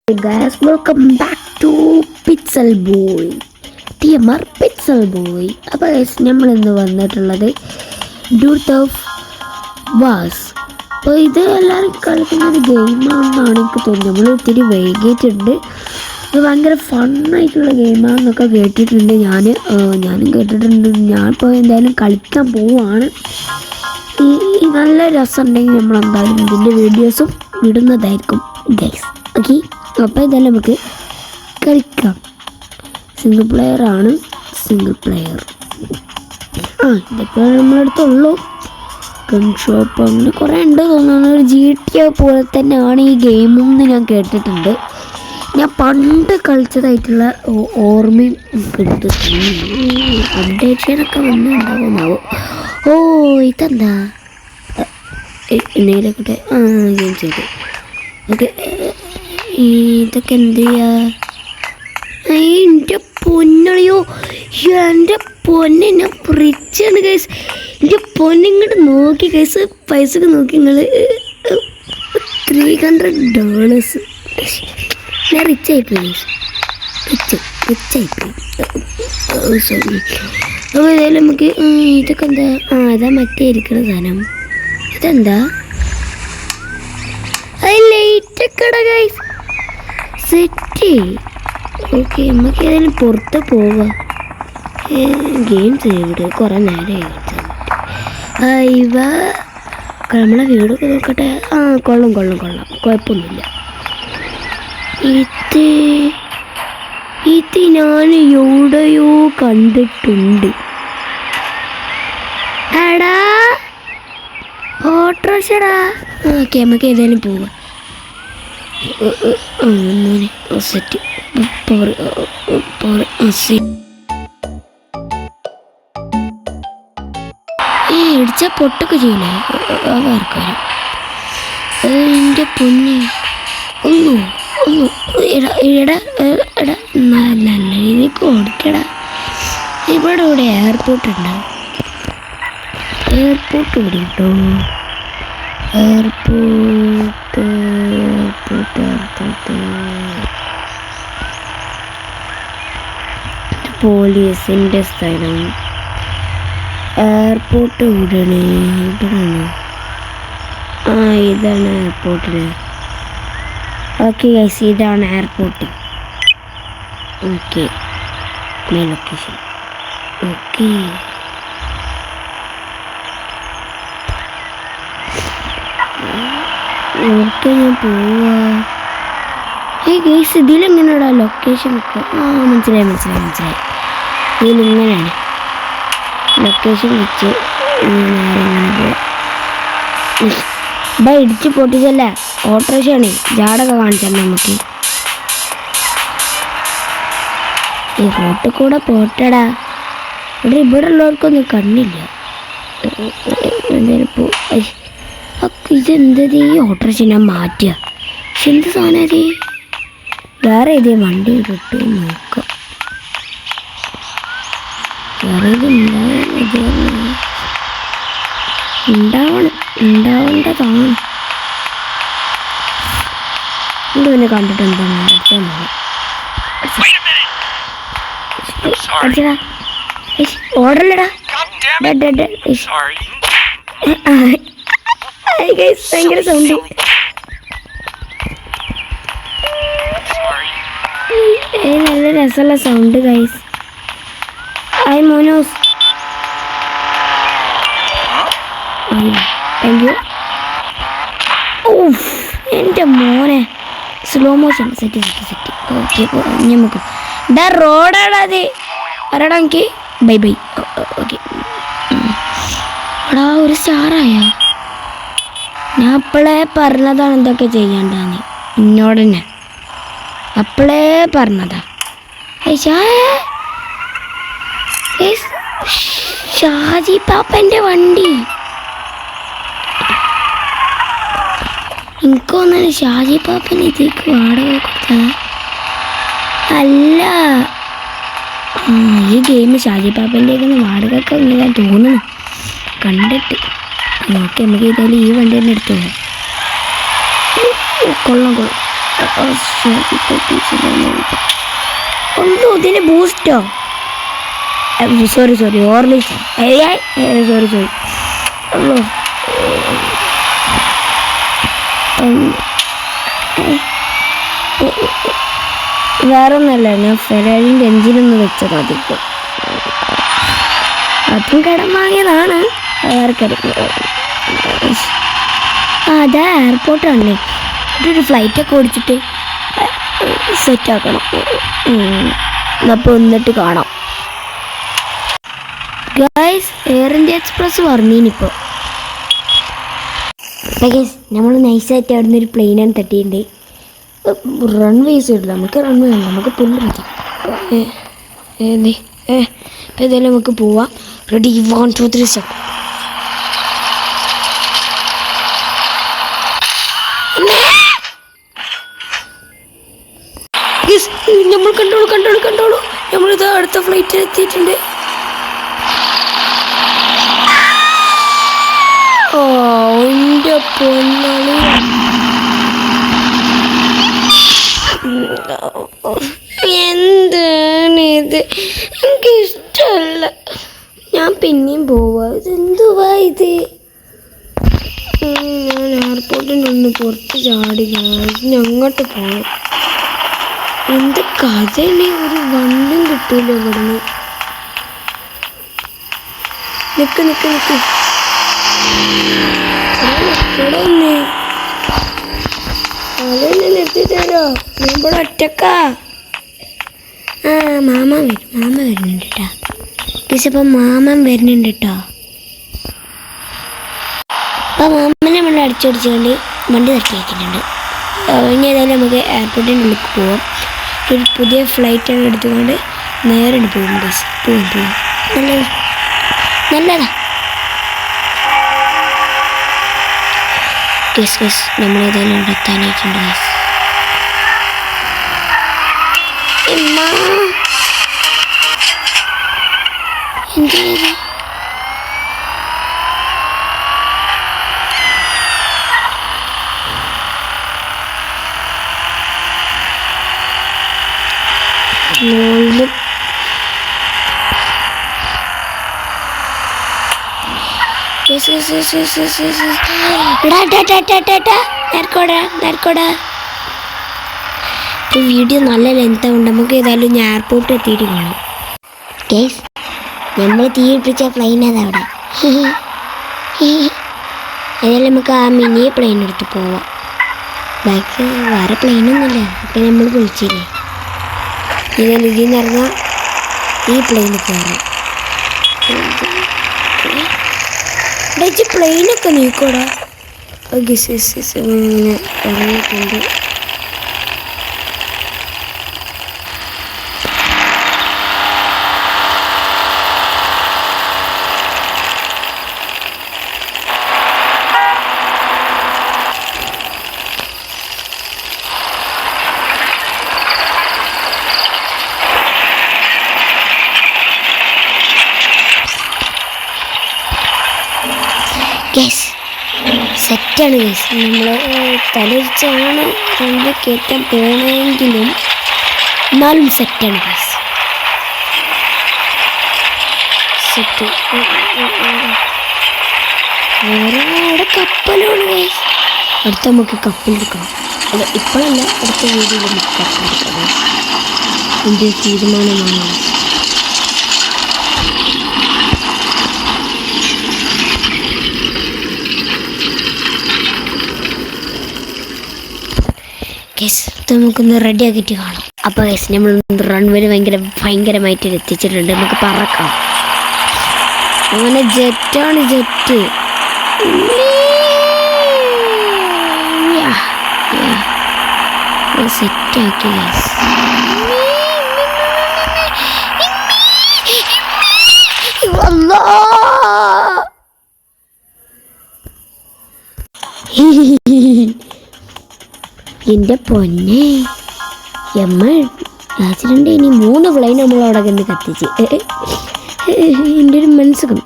Hey guys, welcome back to Pixel Boy. TMR Pixel Boy. അപ്പോൾ നമ്മൾ ഇന്ന് വന്നിട്ടുള്ളത് ഡ്യൂട്ട് ഓഫ് വാസ്. അപ്പോൾ ഇത് എല്ലാവരും കളിക്കുന്ന ഒരു ഗെയിമാണെന്നാണ് എനിക്ക് തോന്നുന്നത്. നമ്മൾ ഒത്തിരി വൈകിയിട്ടുണ്ട്. ഇത് ഭയങ്കര ഫണ്ണായിട്ടുള്ള ഗെയിമാണെന്നൊക്കെ കേട്ടിട്ടുണ്ട്. ഞാനും കേട്ടിട്ടുണ്ട്. ഞാനിപ്പോൾ എന്തായാലും കളിക്കാൻ പോവുകയാണ്. ഈ നല്ല രസമുണ്ടെങ്കിൽ നമ്മൾ എന്തായാലും ഇതിൻ്റെ വീഡിയോസും ഇടുന്നതായിരിക്കും ഗൈസ്. ഓക്കെ, അപ്പോൾ ഇതെല്ലാം നമുക്ക് കളിക്കാം. സിംഗിൾ പ്ലെയർ ആണ്. ഇതൊക്കെ നമ്മളടുത്തുള്ളൂ. ഗൺ ഷോപ്പ് അങ്ങനെ കുറേ ഉണ്ട് തോന്നുന്നു. ഒരു GTA പോലെ തന്നെയാണ് ഈ ഗെയിമെന്ന് ഞാൻ കേട്ടിട്ടുണ്ട്. ഞാൻ പണ്ട് കളിച്ചതായിട്ടുള്ള ഓർമ്മയും കിട്ടും. അപ്ഡേഷനൊക്കെ വന്നിട്ടുണ്ടാവുന്നാവും. ഇതെന്താ നേരൊക്കെ ഞാൻ ചെയ്തു. ഓക്കെ, ഇതൊക്കെ എന്ത് ചെയ്യാ? എൻ്റെ പൊന്നളിയോ, എൻ്റെ പൊന്നെ റിച്ചാണ് ഗൈസ്. എൻ്റെ പൊന്നിങ്ങോട്ട് നോക്കി ഗൈസ്, പൈസക്ക് നോക്കി നിങ്ങൾ. $300. ഞാൻ റിച്ചായിപ്പോയി ഗൈസ്, റിച്ചായിപ്പോയി. സോറി. അപ്പോൾ ഏതായാലും നമുക്ക് ഇതൊക്കെ എന്താ? അതാ മറ്റേ ഇരിക്കുന്ന സാധനം. ഇതെന്താ? ലൈറ്റൊക്കെടാ ഗൈസ്, സെറ്റ്. ഓക്കെ, നമുക്ക് ഏതായാലും പുറത്ത് പോവാം. ഗെയിം ചെയ്തിട്ട് കുറേ നേരം നമ്മളെ വീടൊക്കെ നോക്കട്ടെ. കൊള്ളും കുഴപ്പമൊന്നുമില്ല. ഇത് ഞാൻ എവിടെയോ കണ്ടിട്ടുണ്ട്. എടാ ഓട്ടോറിക്ഷടാ. ഓക്കെ, നമുക്ക് ഏതായാലും പോവാം. സെറ്റ് ഇടിച്ച പൊട്ടൊക്കെ ചെയ്യില്ലേ ആർക്കാരും. എൻ്റെ പൊന്നെ നല്ല രീതിക്ക് ഓടിക്കടാ. ഇവിടെ എയർപോർട്ട് ഉണ്ടാവും. എയർപോർട്ട് ഇവിടെ ഉണ്ടോ? എയർപോർട്ട് പോലീസിൻ്റെ സ്ഥലം. എയർപോർട്ട് ഇവിടെയാണ്. ഇതാണ് എയർപോർട്ടിന്. ഓക്കെ ഗൈസ്, ഇതാണ് airport. Okay, my location. Okay, ഞാൻ പോവാ. ഗൈസ്, ഇതിലെങ്ങനെയാടാ ലൊക്കേഷൻ ഒക്കെ? മനസ്സിലായി. ഇതിലിങ്ങനെയാണ് ലൊക്കേഷൻ വെച്ച് നേരെങ്ങനെ പോവാം. ഇടിച്ച് പൊട്ടിച്ചല്ലേ ഓട്ടോറിക്ഷയാണ്. ജാടൊക്കെ കാണിച്ചാൽ നമുക്ക് ഈ റോട്ടിൽ കൂടെ പോട്ടടാ. ഇവിടെ ഉള്ളവർക്കൊന്നും കണ്ണില്ല. എന്തായാലും ഇതെന്തത്? ഈ ഓട്ടോറിക്ഷ ഞാൻ മാറ്റുക. പക്ഷെ എന്ത് സാധനം അത്? വേറെ ഇതേ വണ്ടി ഇട്ട് നോക്കാം. വേറെ ഉണ്ടാവേണ്ടതാണ്. പിന്നെ കണ്ടിട്ട് എന്താണ് ഓടല്ലടാ. ഭയങ്കര സൗണ്ട്. നല്ല രസമുള്ള സൗണ്ട് ഗൈസ്. മോനോസ്, താങ്ക് യു. എൻ്റെ മോനെ സ്ലോ മോഷൻ. സെറ്റ്. ഓക്കെ, നമുക്ക് റോഡാടാ അത്. പറയടാ എനിക്ക്. ബൈ. ഓക്കെ, എടാ ഒരു സ്റ്റാറായോ? ഞാൻ അപ്പോഴേ പറഞ്ഞതാണ് എന്തൊക്കെ ചെയ്യണ്ടെന്ന്. എന്നോട് തന്നെ അപ്പോഴേ പറഞ്ഞതാ. ഷാജി പാപ്പൻ്റെ വണ്ടി. എനിക്ക് തോന്നുന്നു ഷാജി പാപ്പൻ ഇതിലേക്ക് വാടക കൊടുത്തത് അല്ല. ഈ ഗെയിം ഷാജി പാപ്പൻ്റെയൊക്കെ വാടകയൊക്കെ ഇങ്ങനെ തോന്നുന്നു കണ്ടിട്ട്. ഓക്കെ, നമുക്ക് ഏതായാലും ഈ വണ്ടി തന്നെ എടുത്തു പോകാം. കൊള്ളാം. ഒന്നും ഇതിന് ബൂസ്റ്റോ സോറി ഓർലിക്സ് സോറി അല്ലോ വേറൊന്നല്ല ഞാൻ ഫെറാറിൻ്റെ എഞ്ചിനൊന്ന് വെച്ചത് അതിപ്പോൾ അതും കടം വാങ്ങിയതാണ് ആർക്കറിയാം. അതാ എയർപോർട്ടാണല്ലേ ഒരു ഫ്ലൈറ്റൊക്കെ ഓടിച്ചിട്ട് സെറ്റാക്കണം. അപ്പോൾ എന്നിട്ട് കാണാം ഗൈസ്. എയർ ഇന്ത്യ എക്സ്പ്രസ് പറഞ്ഞിനിപ്പോൾ ഗൈസ് നമ്മൾ നൈസായിട്ട് അവിടെ നിന്ന് ഒരു പ്ലെയിനാണ് തട്ടിയിട്ടുണ്ട്. റൺവേസ് ഇടില്ല, നമുക്ക് റൺവേ ഉണ്ട്, നമുക്ക് പുല്ല് മതി. ഇപ്പം ഏതായാലും നമുക്ക് പോവാം. Ready 1 2 3 second. നമ്മൾ കണ്ടോളൂ നമ്മളിത് അടുത്ത ഫ്ലൈറ്റിൽ എത്തിയിട്ടുണ്ട്. എൻ്റെ പൊന്നാളി എന്താണിത്, എനിക്കിഷ്ടമല്ല. ഞാൻ പിന്നെയും പോവാ. ഇതെന്തുവാ ഇത്? ഞാൻ എയർപോർട്ടിൻ്റെ ഒന്ന് പുറത്ത് ചാടി അങ്ങോട്ട് പോകണം. എന്ത് കഥയാണ്, ഒരു വണ്ടും കിട്ടിയില്ല ഇവിടുന്ന്. നിക്ക് ഒന്ന് അതെന്നെ നിർത്തിത്തരോ? ഞാൻ ഇവിടെ ഒറ്റക്കാ. മാമൻ വരുന്നുണ്ട് കേട്ടോ. ഇപ്പം മാമൻ വരുന്നുണ്ട് കേട്ടോ. അപ്പം മാമനെ നമ്മൾ അടിച്ചോടിച്ചുകൊണ്ട് വണ്ടി തട്ടി വയ്ക്കുന്നുണ്ട്. ഇനി ഏതായാലും നമുക്ക് എയർപോർട്ടിൻ്റെ ഉള്ളിൽ പോവാം. ഒരു പുതിയ ഫ്ലൈറ്റാണ് എടുത്തുകൊണ്ട് നേരെ പോകും. പോവും നല്ലതാ. നമ്മളേതായാലും ഇവിടെ എത്താനായിട്ടുണ്ട്. എന്താ മോളിലും നേർക്കോടാ. വീഡിയോ നല്ല ലെങ്താവുണ്ട്. നമുക്ക് ഏതായാലും ഞാൻ എയർപോർട്ട് എത്തിയിട്ട് കാണാം. കേസ് നമ്മൾ തീയിപ്പിച്ച പ്ലെയിൻ അതവിടെ. ഏതായാലും നമുക്ക് ആ മിനി പ്ലെയിൻ എടുത്ത് പോവാം. ബാക്കി വേറെ പ്ലെയിനൊന്നുമില്ല. അപ്പം നമ്മൾ വിളിച്ചില്ലേ. ഏതായാലും ഇതിൽ നിന്ന് ഇറങ്ങാം. ഈ പ്ലെയിനിൽ കയറാം. പ്ലെയിനൊക്കെ നീക്കോടാ. ഇങ്ങനെ ഇറങ്ങിയിട്ടുണ്ട്. സെറ്റാണ് ഗൈസ്. നമ്മൾ തലച്ചാണ് രണ്ട് കയറ്റാൻ പോകണമെങ്കിലും എന്നാലും സെറ്റാണ് ഗൈസ്. സെറ്റ് വേറെ അവിടെ കപ്പലാണ് ഗൈസ്. അടുത്ത നമുക്ക് കപ്പലെടുക്കണം. അല്ല ഇപ്പോഴല്ല, അടുത്ത വീഡിയോയിൽ നമുക്ക് കപ്പലെടുക്കണം. എൻ്റെ തീരുമാനമാണ്. ഗൈസ് നമുക്കൊന്ന് റെഡി ആക്കിയിട്ട് കാണാം. അപ്പോൾ ഗൈസ് നമ്മൾ റൺവേയിൽ ഭയങ്കരമായിട്ട് എത്തിച്ചിട്ടുണ്ട്. നമുക്ക് പറക്കാം. അങ്ങനെ ജെറ്റാണ് ജെറ്റ്. സെറ്റാക്കി ഗൈസ്. എൻ്റെ പൊന്നെ ആക്സിഡൻ്റ്. ഇനി 3 പ്ലെയിൻ നമ്മളവിടെ കണ്ട് കത്തിച്ച് എൻ്റെ ഒരു മനസ്സുഖം.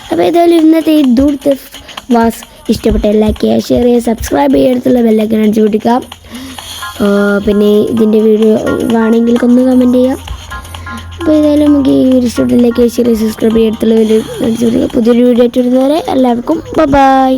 അപ്പോൾ ഏതായാലും ഇന്നത്തെ ഈ ദൂരത്ത് വാസ് ഇഷ്ടപ്പെട്ട ലൈക്ക് ചെയ്യുക, ഷെയർ ചെയ്യുക, സബ്സ്ക്രൈബ് ചെയ്തെടുത്തുള്ള ബെല്ലൈക്കൺ അടിച്ചു കൊടുക്കാം. പിന്നെ ഇതിൻ്റെ വീഡിയോ വേണമെങ്കിൽ ഒന്ന് കമൻറ്റ് ചെയ്യാം. അപ്പോൾ ഏതായാലും നമുക്ക് ഈ ഒരു ഇഷ്ടത്തിലേക്ക് സബ്സ്ക്രൈബ് ചെയ്തിട്ടുള്ള പുതിയൊരു വീഡിയോ ആയിട്ട് വരുന്നവരെ എല്ലാവർക്കും ബൈ.